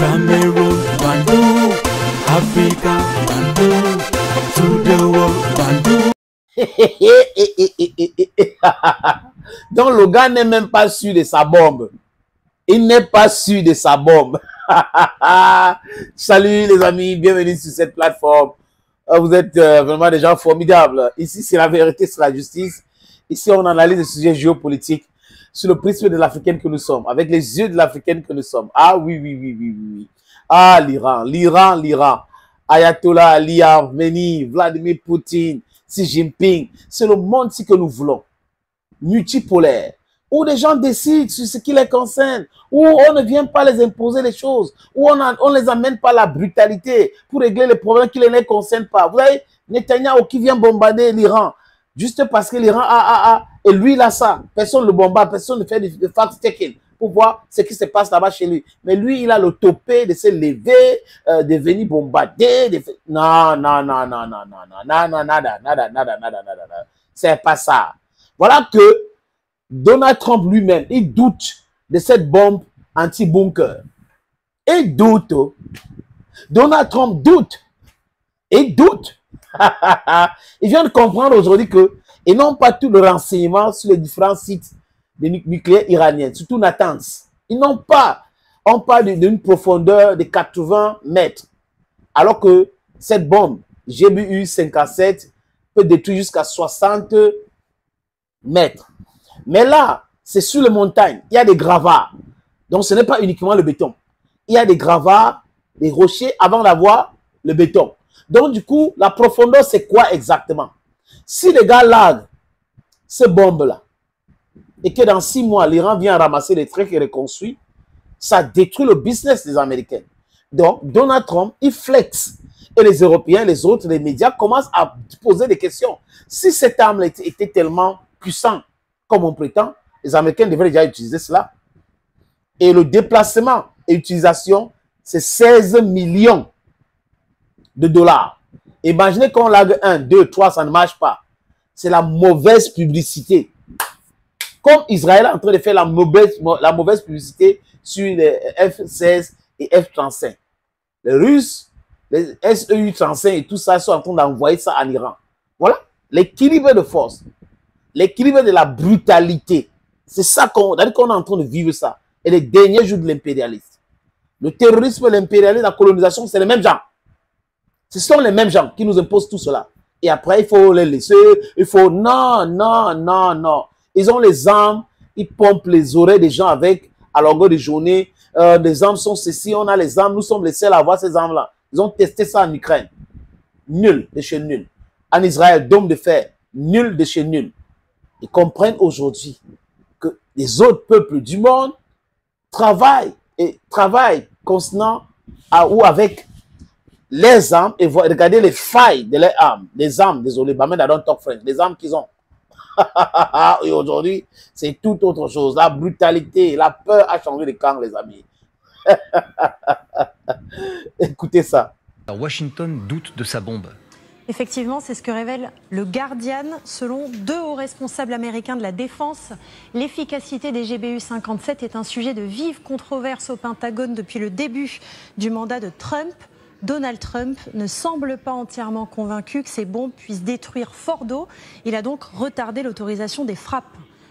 Cameroon, Bandung, Africa, Bandung, to the world, Bandung. Donc le gars n'est même pas sûr de sa bombe. Il n'est pas sûr de sa bombe. Salut les amis, bienvenue sur cette plateforme. Vous êtes vraiment des gens formidables. Ici, c'est la vérité, c'est la justice. Ici, on analyse les sujets géopolitiques sur le prisme de l'Africaine que nous sommes, avec les yeux de l'Africaine que nous sommes. Ah oui. Ah, l'Iran. Ayatollah Ali Khamenei, Vladimir Poutine, Xi Jinping. C'est le monde-ci que nous voulons. Multipolaire. Où les gens décident sur ce qui les concerne, où on ne vient pas les imposer les choses, où on ne les amène pas à la brutalité pour régler les problèmes qui ne les concernent pas. Vous voyez, Netanyahou qui vient bombarder l'Iran, juste parce que l'Iran et lui il a ça. Personne ne le bombarde, personne ne fait de fact-checking pour voir ce qui se passe là-bas chez lui. Mais lui, il a le topé de se lever, de venir bombarder. Non. Nada. C'est pas ça. Voilà que Donald Trump lui-même, il doute de cette bombe anti-bunker. Il doute. Donald Trump doute. Il doute. Il vient de comprendre aujourd'hui que, et non pas tout le renseignement sur les différents sites de nucléaires iraniens, surtout Natanz. Ils n'ont pas. On parle d'une profondeur de 80 mètres. Alors que cette bombe GBU 57 peut détruire jusqu'à 60 mètres. Mais là, c'est sur les montagnes. Il y a des gravats. Donc, ce n'est pas uniquement le béton. Il y a des gravats, des rochers avant d'avoir le béton. Donc, du coup, la profondeur, c'est quoi exactement? Si les gars larguent ces bombes-là et que dans 6 mois, l'Iran vient ramasser les trucs et reconstruit, ça détruit le business des Américains. Donc, Donald Trump, il flex. Et les Européens, les autres, les médias commencent à poser des questions. Si cette arme était tellement puissante, comme on prétend, les Américains devraient déjà utiliser cela. Et le déplacement et l'utilisation, c'est 16 millions de dollars. Imaginez qu'on largue 1, 2, 3, ça ne marche pas. C'est la mauvaise publicité. Comme Israël est en train de faire la mauvaise publicité sur les F-16 et F-35. Les Russes, les SEU-35 et tout ça sont en train d'envoyer ça en Iran. Voilà l'équilibre de force. L'équilibre de la brutalité. C'est ça qu'on est en train de vivre ça. Et les derniers jours de l'impérialisme. Le terrorisme, l'impérialisme, la colonisation, c'est les mêmes gens. Ce sont les mêmes gens qui nous imposent tout cela. Et après, il faut les laisser. Il faut... Non. Ils ont les armes. Ils pompent les oreilles des gens avec à longueur de journée. Les armes sont ceci. On a les armes. Nous sommes les seuls à avoir ces armes-là. Ils ont testé ça en Ukraine. Nul de chez nul. En Israël, dôme de fer. Nul de chez nul. Ils comprennent aujourd'hui que les autres peuples du monde travaillent constamment ou avec les armes et regardez les failles de leurs armes. Les armes, désolé, I don't talk French, les armes qu'ils ont. Et aujourd'hui, c'est tout autre chose. La brutalité, la peur a changé de camp, les amis. Écoutez ça. Washington doute de sa bombe. Effectivement, c'est ce que révèle le Guardian. Selon 2 hauts responsables américains de la défense, l'efficacité des GBU 57 est un sujet de vive controverse au Pentagone depuis le début du mandat de Trump. Donald Trump ne semble pas entièrement convaincu que ces bombes puissent détruire Fordo. Il a donc retardé l'autorisation des frappes.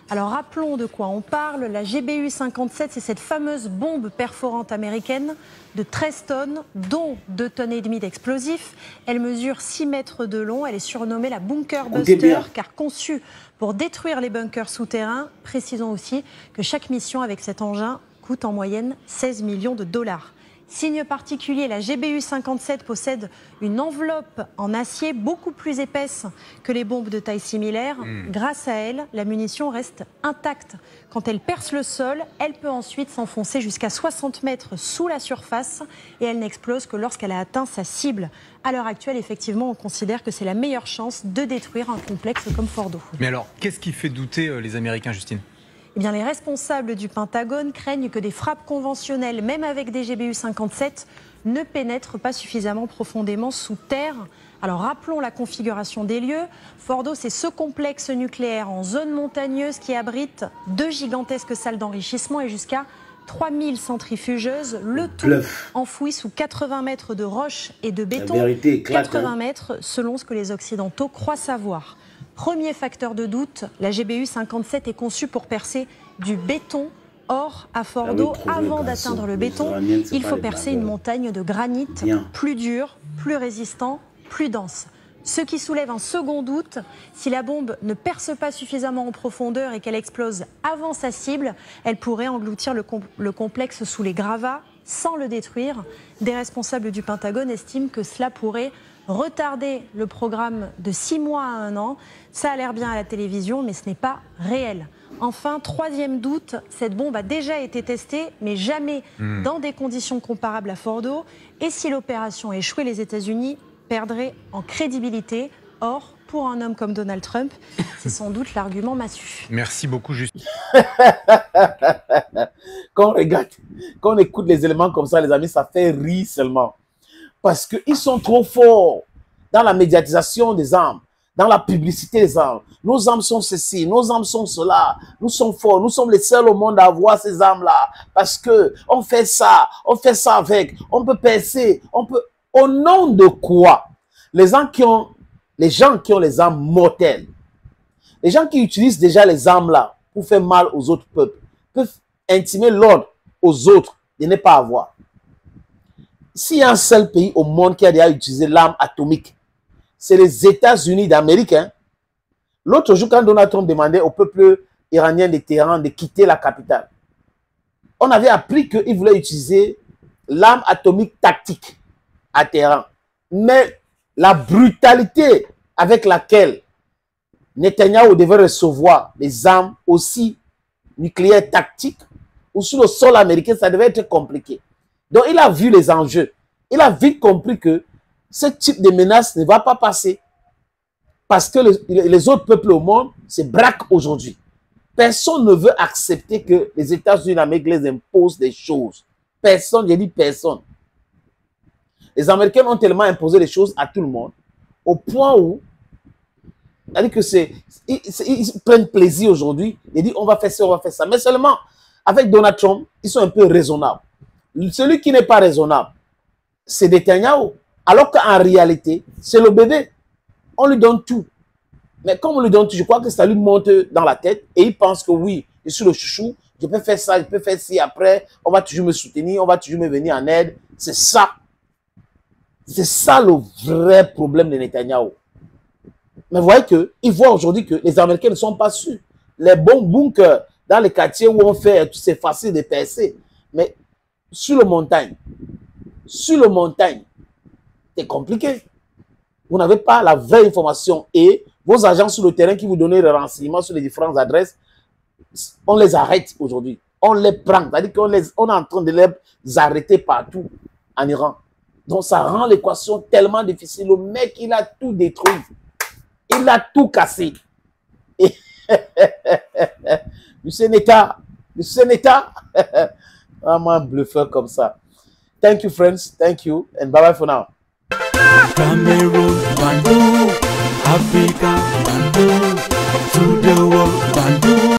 Alors rappelons de quoi on parle. La GBU 57, c'est cette fameuse bombe perforante américaine de 13 tonnes, dont 2,5 tonnes d'explosifs. Elle mesure 6 mètres de long. Elle est surnommée la Bunker Buster, car conçue pour détruire les bunkers souterrains. Précisons aussi que chaque mission avec cet engin coûte en moyenne 16 millions de dollars. Signe particulier, la GBU 57 possède une enveloppe en acier beaucoup plus épaisse que les bombes de taille similaire. Grâce à elle, la munition reste intacte. Quand elle perce le sol, elle peut ensuite s'enfoncer jusqu'à 60 mètres sous la surface et elle n'explose que lorsqu'elle a atteint sa cible. À l'heure actuelle, effectivement, on considère que c'est la meilleure chance de détruire un complexe comme Fordo. Mais alors, qu'est-ce qui fait douter les Américains, Justine ? Eh bien, les responsables du Pentagone craignent que des frappes conventionnelles, même avec des GBU 57, ne pénètrent pas suffisamment profondément sous terre. Alors rappelons la configuration des lieux. Fordo, c'est ce complexe nucléaire en zone montagneuse qui abrite 2 gigantesques salles d'enrichissement et jusqu'à 3000 centrifugeuses, le tout Bluff. enfoui sous 80 mètres de roches et de béton. La vérité éclate, 80 hein. mètres selon ce que les Occidentaux croient savoir. Premier facteur de doute, la GBU 57 est conçue pour percer du béton. Or, à Fordo, avant d'atteindre le béton, il faut percer une montagne de granit plus dure, plus résistant, plus dense. Ce qui soulève un second doute, si la bombe ne perce pas suffisamment en profondeur et qu'elle explose avant sa cible, elle pourrait engloutir le complexe sous les gravats sans le détruire. Des responsables du Pentagone estiment que cela pourrait retarder le programme de 6 mois à 1 an. Ça a l'air bien à la télévision, mais ce n'est pas réel. Enfin, troisième doute, cette bombe a déjà été testée, mais jamais dans des conditions comparables à Fordo. Et si l'opération échouait, les États-Unis perdraient en crédibilité. Or, pour un homme comme Donald Trump, c'est sans doute l'argument massue. Merci beaucoup, Justine. Quand on regarde, quand on écoute les éléments comme ça, les amis, ça fait rire seulement. Parce qu'ils sont trop forts dans la médiatisation des armes, dans la publicité des armes. Nos armes sont ceci, nos armes sont cela. Nous sommes forts, nous sommes les seuls au monde à avoir ces armes-là. Parce que on fait ça avec, on peut percer, on peut... Au nom de quoi? Les gens qui ont les armes mortelles, les gens qui utilisent déjà les armes-là pour faire mal aux autres peuples, peuvent intimer l'ordre aux autres de ne pas avoir. S'il y a un seul pays au monde qui a déjà utilisé l'arme atomique, c'est les États-Unis d'Amérique. Hein. L'autre jour, quand Donald Trump demandait au peuple iranien de Téhéran de quitter la capitale, on avait appris qu'il voulait utiliser l'arme atomique tactique à Téhéran. Mais la brutalité avec laquelle Netanyahou devait recevoir des armes aussi nucléaires tactiques ou sur le sol américain, ça devait être compliqué. Donc, il a vu les enjeux. Il a vite compris que ce type de menace ne va pas passer. Parce que les autres peuples au monde se braquent aujourd'hui. Personne ne veut accepter que les États-Unis d'Amérique les imposent des choses. Personne, j'ai dit personne. Les Américains ont tellement imposé les choses à tout le monde, au point où, c'est-à-dire que ils prennent plaisir aujourd'hui, ils disent on va faire ça, on va faire ça. Mais seulement, avec Donald Trump, ils sont un peu raisonnables. Celui qui n'est pas raisonnable, c'est Netanyahou. Alors qu'en réalité, c'est le bébé. On lui donne tout. Mais comme on lui donne tout, je crois que ça lui monte dans la tête et il pense que oui, je suis le chouchou, je peux faire ça, je peux faire ci, après, on va toujours me soutenir, on va toujours me venir en aide. C'est ça. C'est ça le vrai problème de Netanyahou. Mais vous voyez qu'il voit aujourd'hui que les Américains ne sont pas sûrs. Les bons bunkers dans les quartiers où on fait, c'est facile de percer. Mais sur le montagne, c'est compliqué. Vous n'avez pas la vraie information et vos agents sur le terrain qui vous donnent les renseignements sur les différentes adresses, on les arrête aujourd'hui. On les prend. C'est-à-dire qu'on est en train de les arrêter partout en Iran. Donc ça rend l'équation tellement difficile. Le mec, il a tout détruit. Il a tout cassé. Et Monsieur Neta, vraiment un bluffeur comme ça. Thank you, friends. Thank you. And bye-bye for now. Cameroon, Bandung, Africa, Bandung, to the world, Bandung.